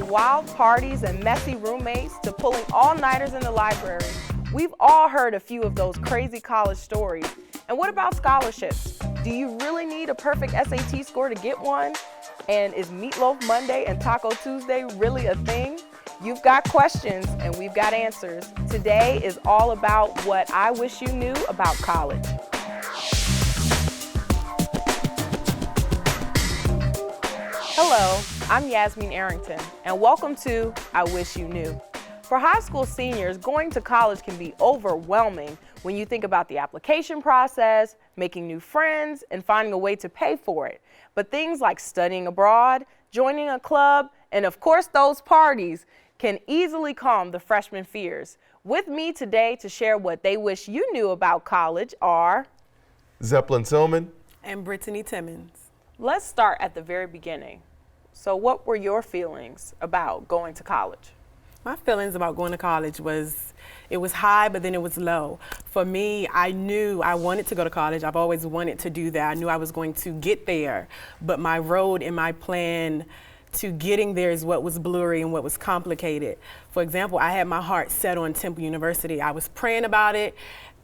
From wild parties and messy roommates to pulling all-nighters in the library, we've all heard a few of those crazy college stories. And what about scholarships? Do you really need a perfect SAT score to get one? And is Meatloaf Monday and Taco Tuesday really a thing? You've got questions and we've got answers. Today is all about what I wish you knew about college. Hello, I'm Yasmin Arrington, and welcome to I Wish You Knew. For high school seniors, going to college can be overwhelming when you think about the application process, making new friends, and finding a way to pay for it. But things like studying abroad, joining a club, and of course those parties can easily calm the freshman fears. With me today to share what they wish you knew about college are Zeppelin Tillman and Brittany Timmons. Let's start at the very beginning. So what were your feelings about going to college? My feelings about going to college was, it was high, but then it was low. For me, I knew I wanted to go to college. I've always wanted to do that. I knew I was going to get there, but my road and my plan to getting there is what was blurry and what was complicated. For example, I had my heart set on Temple University. I was praying about it.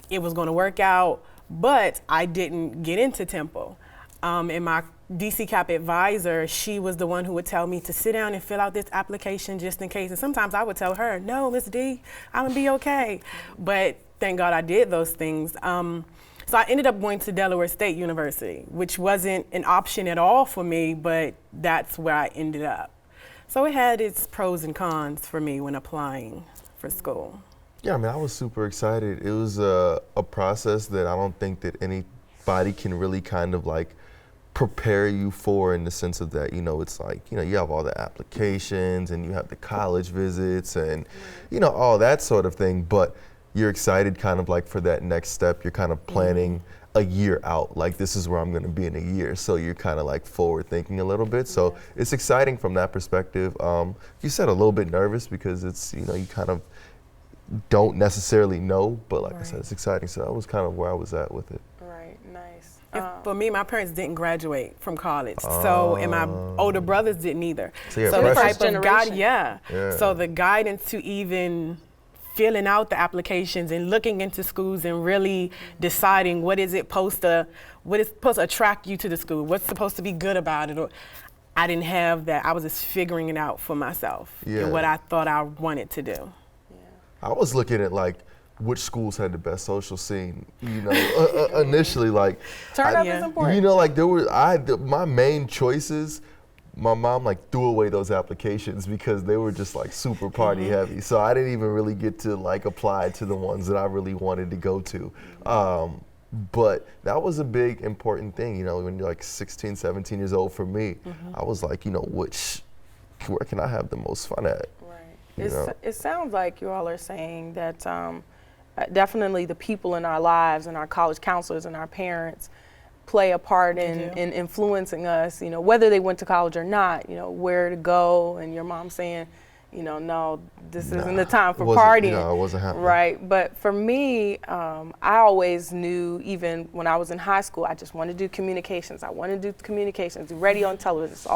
It was going to work out, but I didn't get into Temple. And my DC Cap advisor, she was the one who would tell me to sit down and fill out this application just in case. And sometimes I would tell her, no, Miss D, I'm gonna be okay. But thank God I did those things. So I ended up going to Delaware State University, which wasn't an option at all for me, but that's where I ended up. So it had its pros and cons for me when applying for school. Yeah, I mean, I was super excited. It was a process that I don't think that anybody can really kind of like prepare you for, in the sense of that, you know, it's like, you know, you have all the applications and you have the college visits and, you know, all that sort of thing, but you're excited kind of like for that next step. You're kind of planning a year out, like this is where I'm gonna be in a year. So you're kind of like forward thinking a little bit. So it's exciting from that perspective. You said a little bit nervous because it's, you know, you kind of don't necessarily know, but like I said, it's exciting. So that was kind of where I was at with it. Right, nice. For me, my parents didn't graduate from college, so and my older brothers didn't either. So the first generation. So the guidance to even filling out the applications and looking into schools and really deciding what is supposed to attract you to the school, what's supposed to be good about it, or I didn't have that. I was just figuring it out for myself and what I thought I wanted to do. I was looking at like which schools had the best social scene, you know, initially, like. Turn up is important. You know, like my main choices, my mom like threw away those applications because they were just like super party heavy. So I didn't even really get to like apply to the ones that I really wanted to go to. But that was a big important thing, you know, when you're like 16, 17 years old for me, I was like, you know, where can I have the most fun at? Right. It sounds like you all are saying that definitely the people in our lives and our college counselors and our parents play a part in influencing us, you know, whether they went to college or not, you know, where to go, and your mom saying, you know, no, this isn't the time for partying. No, it wasn't happening. Right, but for me, I always knew, even when I was in high school, I just wanted to do communications. I wanted to do communications, do radio and television, it's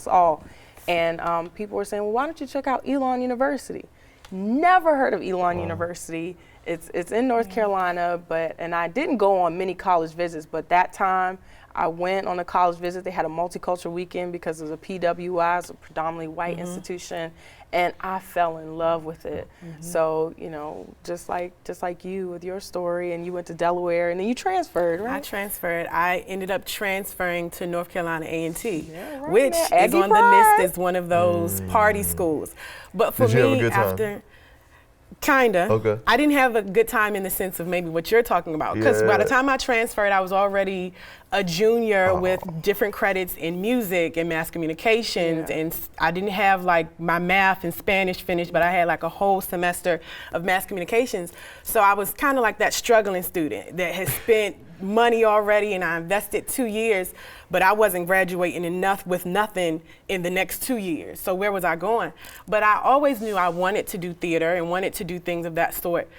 all. And people were saying, well, why don't you check out Elon University? Never heard of Elon University. It's in North Carolina, and I didn't go on many college visits, but that time I went on a college visit. They had a multicultural weekend because it was a PWI, it's a predominantly white institution, and I fell in love with it. So, you know, just like you with your story, and you went to Delaware, and then you transferred, right? I transferred. I ended up transferring to North Carolina A&T, Aggie which is on pride. the list as one of those party schools. But for Did you have a me, good time? after kinda. Okay. I didn't have a good time in the sense of maybe what you're talking about, because by the time I transferred, I was already a junior with different credits in music and mass communications, and I didn't have like my math and Spanish finished, but I had like a whole semester of mass communications. So I was kind of like that struggling student that had spent money already, and I invested 2 years, but I wasn't graduating with nothing in the next 2 years. So where was I going? But I always knew I wanted to do theater and wanted to do things of that sort,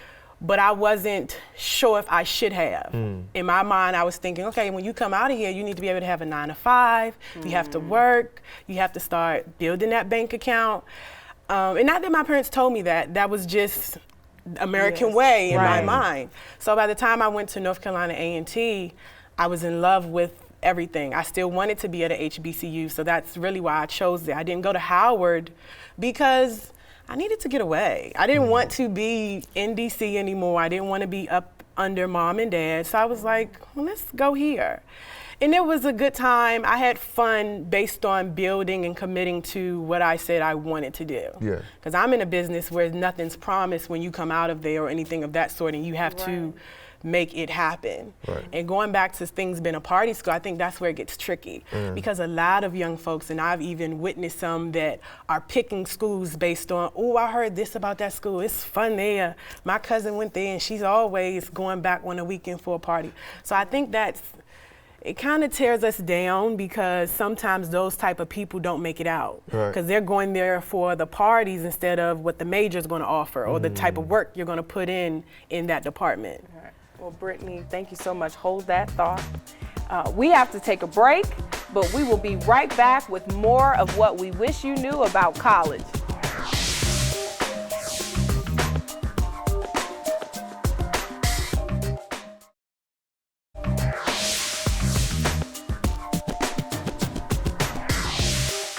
but I wasn't sure if I should have. In my mind, I was thinking, okay, when you come out of here, you need to be able to have a 9 to 5, you have to work, you have to start building that bank account. And not that my parents told me that was just American Yes. way in my Right. mind. So by the time I went to North Carolina A&T, I was in love with everything. I still wanted to be at a HBCU, so that's really why I chose it. I didn't go to Howard because I needed to get away. I didn't want to be in DC anymore. I didn't want to be up under mom and dad. So I was like, well, let's go here. And it was a good time. I had fun based on building and committing to what I said I wanted to do. Yeah. Because I'm in a business where nothing's promised when you come out of there or anything of that sort, and you have to make it happen. Right. And going back to things being a party school, I think that's where it gets tricky. Because a lot of young folks, and I've even witnessed some that are picking schools based on, oh, I heard this about that school, it's fun there. My cousin went there and she's always going back on the weekend for a party. So I think it kind of tears us down because sometimes those type of people don't make it out. Because they're going there for the parties instead of what the major is going to offer or the type of work you're going to put in that department. All right. Well, Brittany, thank you so much. Hold that thought. We have to take a break, but we will be right back with more of what we wish you knew about college.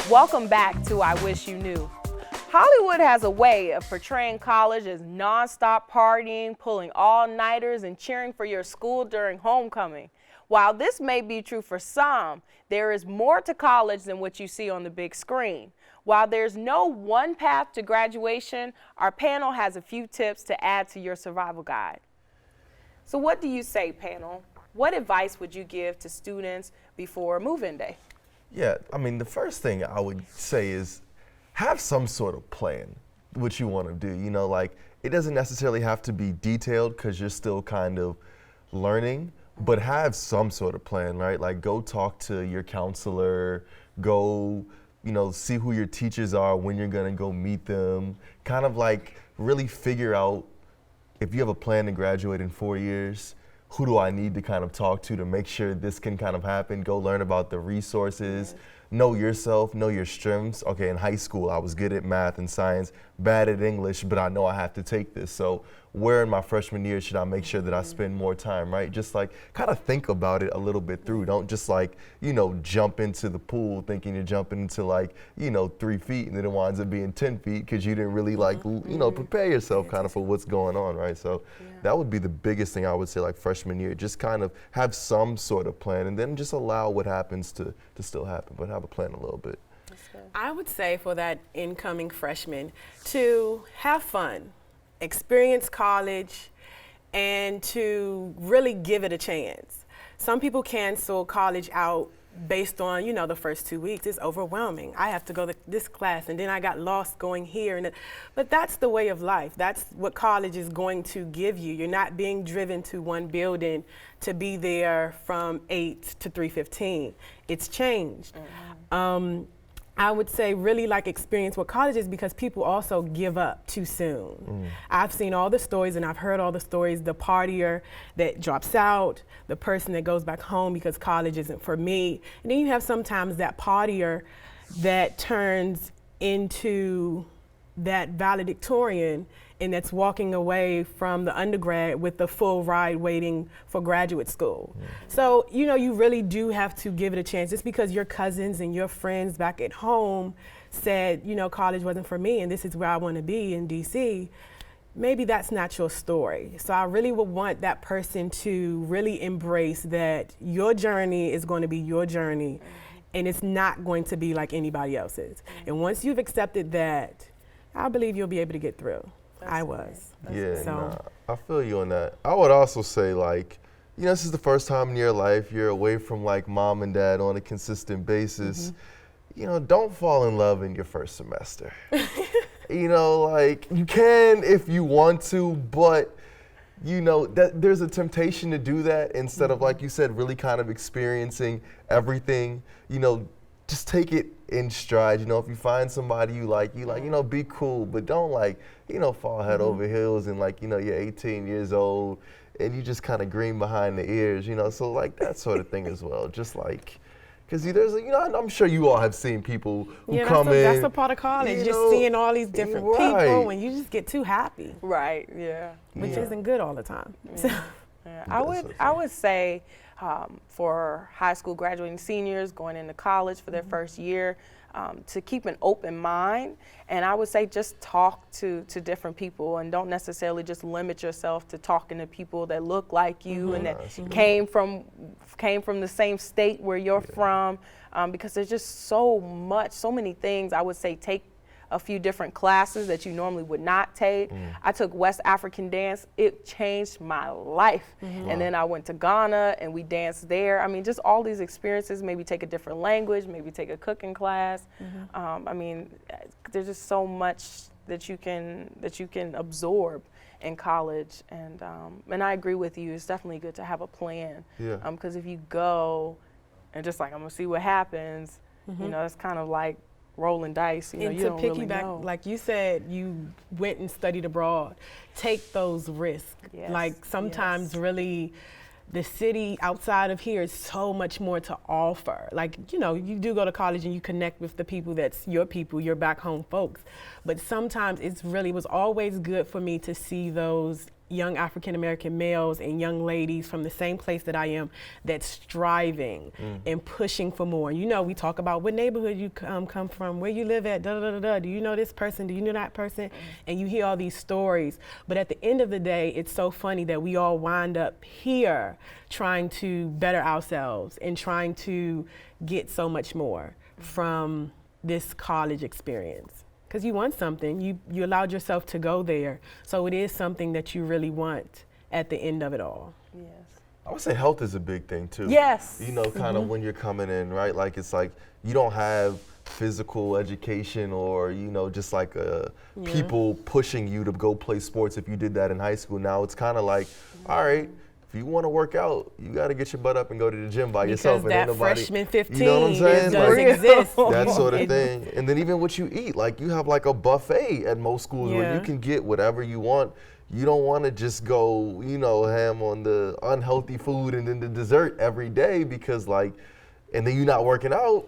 Welcome back to I Wish You Knew. Hollywood has a way of portraying college as nonstop partying, pulling all-nighters, and cheering for your school during homecoming. While this may be true for some, there is more to college than what you see on the big screen. While there's no one path to graduation, our panel has a few tips to add to your survival guide. So what do you say, panel? What advice would you give to students before move-in day? Yeah, I mean, the first thing I would say is have some sort of plan, what you want to do. You know, like, it doesn't necessarily have to be detailed because you're still kind of learning, but have some sort of plan, right? Like, go talk to your counselor, go, see who your teachers are, when you're going to go meet them, kind of like really figure out if you have a plan to graduate in 4 years, who do I need to kind of talk to make sure this can kind of happen? Go learn about the resources, know yourself, know your strengths. Okay, in high school, I was good at math and science, bad at English, but I know I have to take this. So where in my freshman year should I make sure that I spend more time, right? Just like kind of think about it a little bit through. Don't just like, jump into the pool thinking you're jumping into 3 feet and then it winds up being 10 feet because you didn't really prepare yourself kind of for what's going on, right? So that would be the biggest thing I would say, like freshman year, just kind of have some sort of plan and then just allow what happens to still happen, but have a plan a little bit. I would say for that incoming freshman to have fun, experience college, and to really give it a chance. Some people cancel college out based on, the first 2 weeks. It's overwhelming. I have to go to this class, and then I got lost going here. But that's the way of life. That's what college is going to give you. You're not being driven to one building to be there from 8 to 3:15. It's changed. I would say really experience what college is because people also give up too soon. I've seen all the stories and I've heard all the stories, the partier that drops out, the person that goes back home because college isn't for me. And then you have sometimes that partier that turns into that valedictorian and that's walking away from the undergrad with the full ride waiting for graduate school. So, you really do have to give it a chance. Just because your cousins and your friends back at home said, college wasn't for me and this is where I want to be in DC, maybe that's not your story. So I really would want that person to really embrace that your journey is going to be your journey and it's not going to be like anybody else's. And once you've accepted that, I believe you'll be able to get through. I was. I feel you on that. I would also say this is the first time in your life you're away from mom and dad on a consistent basis. Don't fall in love in your first semester. You can if you want to, but that there's a temptation to do that instead of, like you said, really kind of experiencing everything. Just take it in stride. If you find somebody you like, be cool, but don't fall head over heels and you're 18 years old and you just kind of green behind the ears, so that sort of thing as well. Just Because there's, I'm sure you all have seen people who Yeah, come in. that's a part of college, just seeing all these different people, and you just get too happy, Right. Yeah. which isn't good all the time. Yeah. I would say for high school graduating seniors going into college for their first year, to keep an open mind, and I would say just talk to different people, and don't necessarily just limit yourself to talking to people that look like you and that came from the same state where you're from, because there's just so many things. I would say take a few different classes that you normally would not take. I took West African dance. It changed my life. And then I went to Ghana and we danced there. I mean, just all these experiences, maybe take a different language, maybe take a cooking class. I mean, there's just so much that you can absorb in college. And I agree with you, it's definitely good to have a plan. Because if you go and just like, I'm gonna see what happens, it's kind of like rolling dice, And you to don't really piggyback, know. like you said, you went and studied abroad. Take those risks. Yes, Like sometimes really the city outside of here is so much more to offer. Like, you do go to college and you connect with the people that's your people, your back home folks. But sometimes it was always good for me to see those young African American males and young ladies from the same place that I am that's striving and pushing for more. We talk about what neighborhood you come from, where you live at, da da da da. Do you know this person? Do you know that person? And you hear all these stories. But at the end of the day, it's so funny that we all wind up here trying to better ourselves and trying to get so much more from this college experience. Because you want something, you allowed yourself to go there. So it is something that you really want at the end of it all. Yes. I would say health is a big thing too. Yes. Kind of when you're coming in, right? Like it's like you don't have physical education or, just like people pushing you to go play sports if you did that in high school. Now it's kind of like, all right, if you want to work out, you got to get your butt up and go to the gym by yourself. Because that freshman 15 you know what I'm saying? does exist. That sort of thing. And then even what you eat, like you have like a buffet at most schools where you can get whatever you want. You don't want to just go, ham on the unhealthy food and then the dessert every day because and then you're not working out.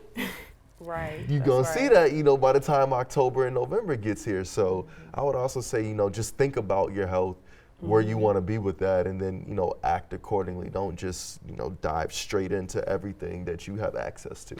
Right. You're going to see that, by the time October and November gets here. So I would also say, just think about your health, where you want to be with that, and then, act accordingly. Don't just, dive straight into everything that you have access to.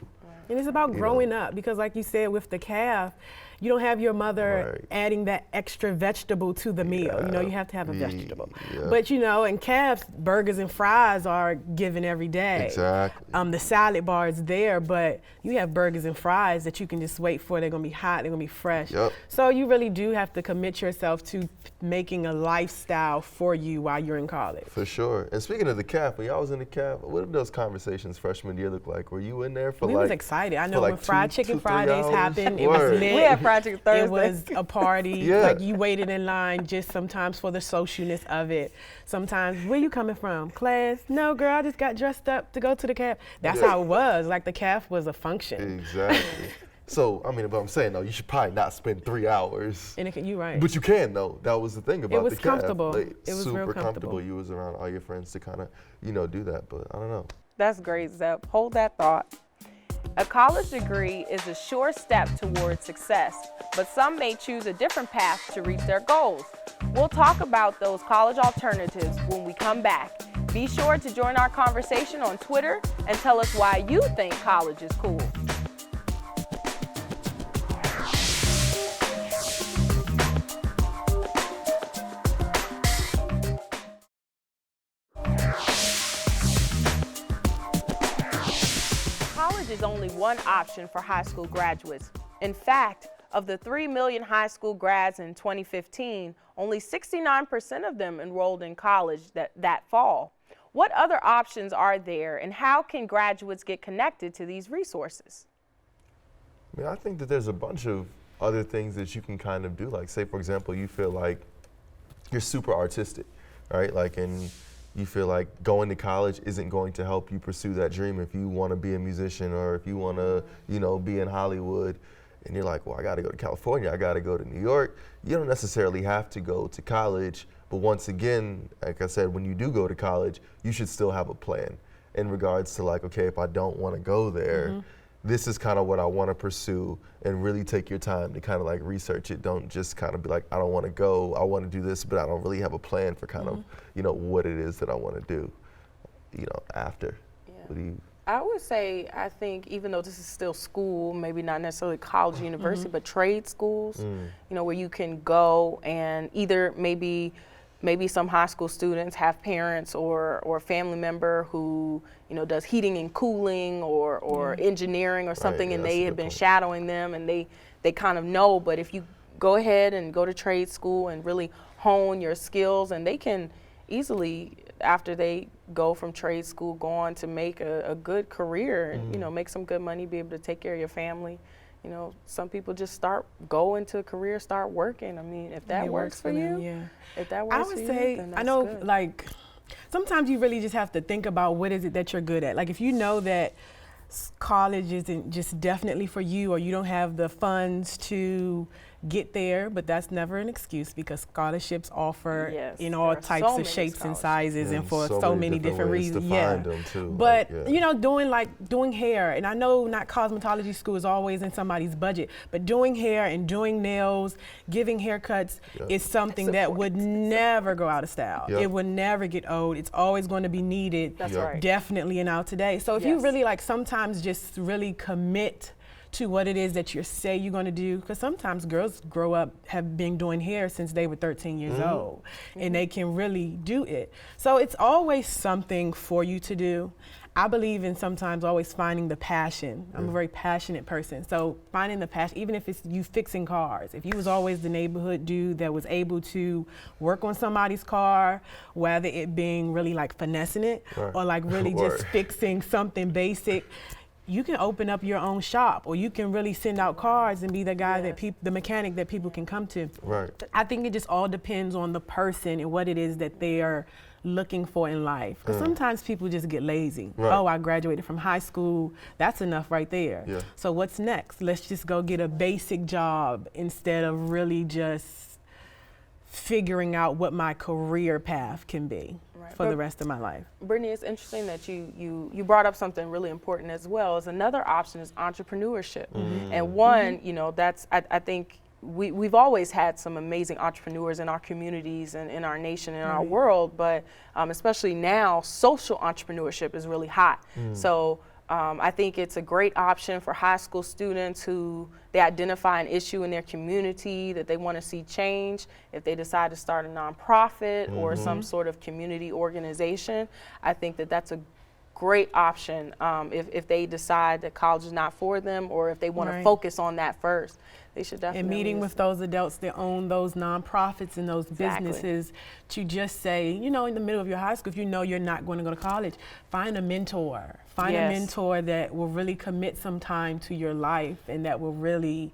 And it's about growing up because like you said with the calf, you don't have your mother adding that extra vegetable to the meal. You have to have a vegetable. But in calves, burgers and fries are given every day. Exactly. The salad bar is there, but you have burgers and fries that you can just wait for. They're gonna be hot, they're gonna be fresh. So you really do have to commit yourself to making a lifestyle for you while you're in college. For sure. And speaking of the calf, when y'all was in the calf, what did those conversations freshman year look like? Were you in there for we was excited. I know when Fried Chicken Fridays happened, it was lit. We had Fried Chicken Thursday. It was a party. Like you waited in line just sometimes for the socialness of it. Sometimes, where you coming from? Class? No, girl, I just got dressed up to go to the calf. That's how it was. Like the calf was a function. Exactly. So, but I'm saying, though, you should probably not spend 3 hours. And you're right. But you can, though. That was the thing about the calf. It was comfortable. Like, it was super real comfortable. You was around all your friends to kind of, do that. But I don't know. That's great, Zep. Hold that thought. A college degree is a sure step towards success, but some may choose a different path to reach their goals. We'll talk about those college alternatives when we come back. Be sure to join our conversation on Twitter and tell us why you think college is cool. College is only one option for high school graduates. In fact, of the 3 million high school grads in 2015, only 69% of them enrolled in college that fall. What other options are there, and how can graduates get connected to these resources? I think that there's a bunch of other things that you can kind of do. Like, say, for example, you feel like you're super artistic, right? And you feel like going to college isn't going to help you pursue that dream if you want to be a musician or if you want to, be in Hollywood. And you're like, well, I got to go to California, I got to go to New York. You don't necessarily have to go to college. But once again, like I said, when you do go to college, you should still have a plan. in regards to like, okay, if I don't want to go there, this is kind of what I want to pursue, and really take your time to kind of like research it. Don't just kind of be like, I don't want to go, I want to do this, but I don't really have a plan for kind of, you know, what it is that I want to do, you know, after. Yeah. What do you? I would say, I think even though this is still school, maybe not necessarily college, university, but trade schools, you know, where you can go and either maybe some high school students have parents or a family member who, you know, does heating and cooling or engineering or something, and they have been shadowing them and they kind of know. But if you go ahead and go to trade school and really hone your skills, and they can easily, after they go from trade school, go on to make a good career and, you know, make some good money, be able to take care of your family. You know, some people just go into a career, start working. I mean, if that works for you, if that works for you, then that's I know, good. like, sometimes you really just have to think about what is it that you're good at. Like, if you know that college isn't just definitely for you, or you don't have the funds to get there, but that's never an excuse, because scholarships offer in all types of shapes and sizes and for so many different reasons. But you know, doing hair, and I know not cosmetology school is always in somebody's budget, but doing hair and doing nails, giving haircuts is something that would never go out of style. It would never get old. It's always going to be needed. That's right. Definitely and out today. So if you really like sometimes just really commit to what it is that you say you're going to do, because sometimes girls grow up have been doing hair since they were 13 years old, and they can really do it. So it's always something for you to do. I believe in sometimes always finding the passion. I'm a very passionate person, so finding the passion, even if it's you fixing cars. If you was always the neighborhood dude that was able to work on somebody's car, whether it being really like finessing it or like really just fixing something basic, you can open up your own shop, or you can really send out cars and be the guy that the mechanic that people can come to. I think it just all depends on the person and what it is that they are looking for in life. Because sometimes people just get lazy. Oh, I graduated from high school, that's enough right there. So what's next? Let's just go get a basic job instead of really just figuring out what my career path can be for the rest of my life. Brittany, it's interesting that you brought up something really important as well. As another option is entrepreneurship. And one, you know, that's, I think we've always had some amazing entrepreneurs in our communities and in our nation and in our world, but especially now, social entrepreneurship is really hot. So I think it's a great option for high school students who they identify an issue in their community that they want to see change. If they decide to start a nonprofit or some sort of community organization, I think that that's a great option if they decide that college is not for them, or if they want to focus on that first. They should definitely. And meeting with those adults that own those nonprofits and those businesses, to just say, you know, in the middle of your high school, if you know you're not going to go to college, find a mentor. Find a mentor that will really commit some time to your life and that will really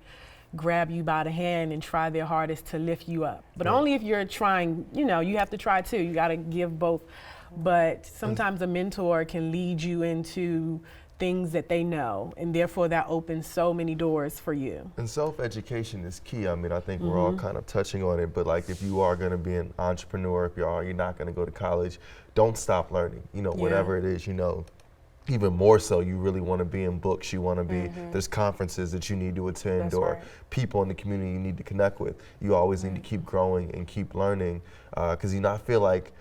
grab you by the hand and try their hardest to lift you up. But only if you're trying, you know, you have to try too. You got to give both. But sometimes a mentor can lead you into things that they know, and therefore that opens so many doors for you. And self-education is key. I mean, I think we're all kind of touching on it, but like if you are going to be an entrepreneur, if you're not going to go to college, don't stop learning. You know, whatever it is, you know, even more so, you really want to be in books, you want to be, there's conferences that you need to attend, or people in the community you need to connect with. You always need to keep growing and keep learning, because you know, I feel like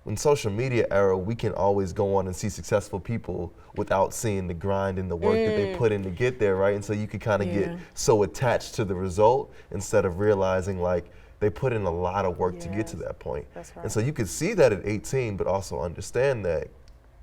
in social media era, we can always go on and see successful people without seeing the grind and the work that they put in to get there, right? And so you can kind of get so attached to the result instead of realizing like they put in a lot of work to get to that point. And so you can see that at 18, but also understand that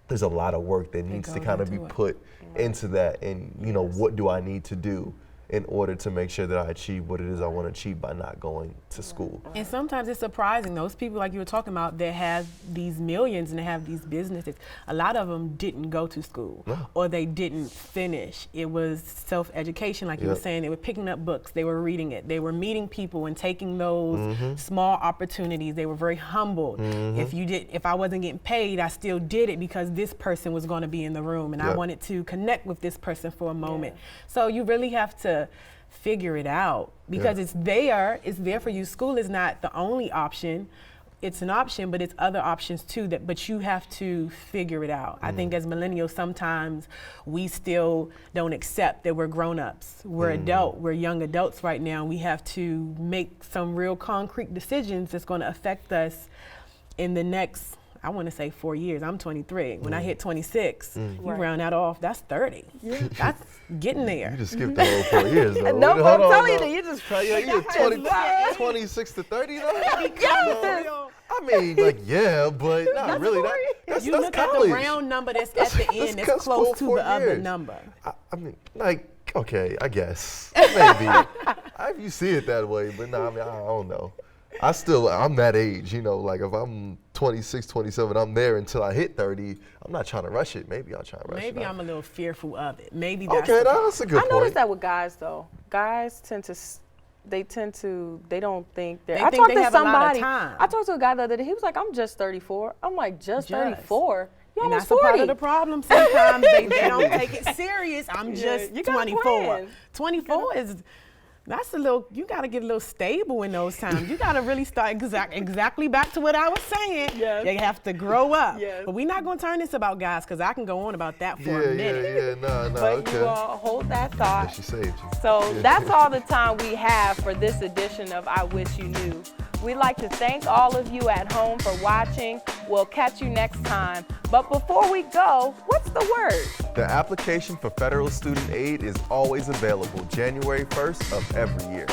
there's a lot of work that needs to kind of be put into that. And you know, what do I need to do in order to make sure that I achieve what it is I want to achieve by not going to school. And sometimes it's surprising, those people like you were talking about that have these millions and they have these businesses, a lot of them didn't go to school or they didn't finish. It was self-education, like you were saying. They were picking up books, they were reading it, they were meeting people and taking those small opportunities. They were very humble. If I wasn't getting paid, I still did it because this person was going to be in the room and I wanted to connect with this person for a moment. So you really have to figure it out because it's there for you. School is not the only option. it's an option, but it's other options too. But you have to figure it out. I think as millennials, sometimes we still don't accept that we're grown-ups. We're young adults right now. We have to make some real concrete decisions that's going to affect us in the next, I want to say 4 years. I'm 23. When I hit 26, you round that off, that's 30. That's getting there. You just skipped the whole 4 years, though. No, Hold I'm on, telling no. you, you just You're 26 to 30, though? I mean, like, yeah, but not really. That's You that's look college. at the round number that's at the end, That's that's close to full the 4 other years. number. I mean, like, okay, I guess. Maybe. If you see it that way, but no, I mean, I don't know. I'm that age, you know, like if I'm 26, 27, I'm there until I hit 30. I'm not trying to rush it. Maybe I'll try to rush it. Maybe I'm a little fearful of it. Maybe that's Okay, the problem. that's a good I point. noticed that with guys though. Guys tend to, they don't think they're. They I think talked they to have a lot of somebody. time. I talked to a guy the other day. He was like, "I'm just 34." I'm like, "Just 34? You And almost that's a part 40." of the problem. Sometimes they don't take it serious. I'm just you got a 24. plan. 24 is, that's a little, you got to get a little stable in those times. You got to really start exactly back to what I was saying. Yes. You have to grow up. Yes. But we're not going to turn this about guys because I can go on about that for a minute. No, But okay. you all hold that thought. Yeah, she saved you. So that's all the time we have for this edition of I Wish You Knew. We'd like to thank all of you at home for watching. We'll catch you next time. But before we go, what's the word? The application for federal student aid is always available January 1st of every year.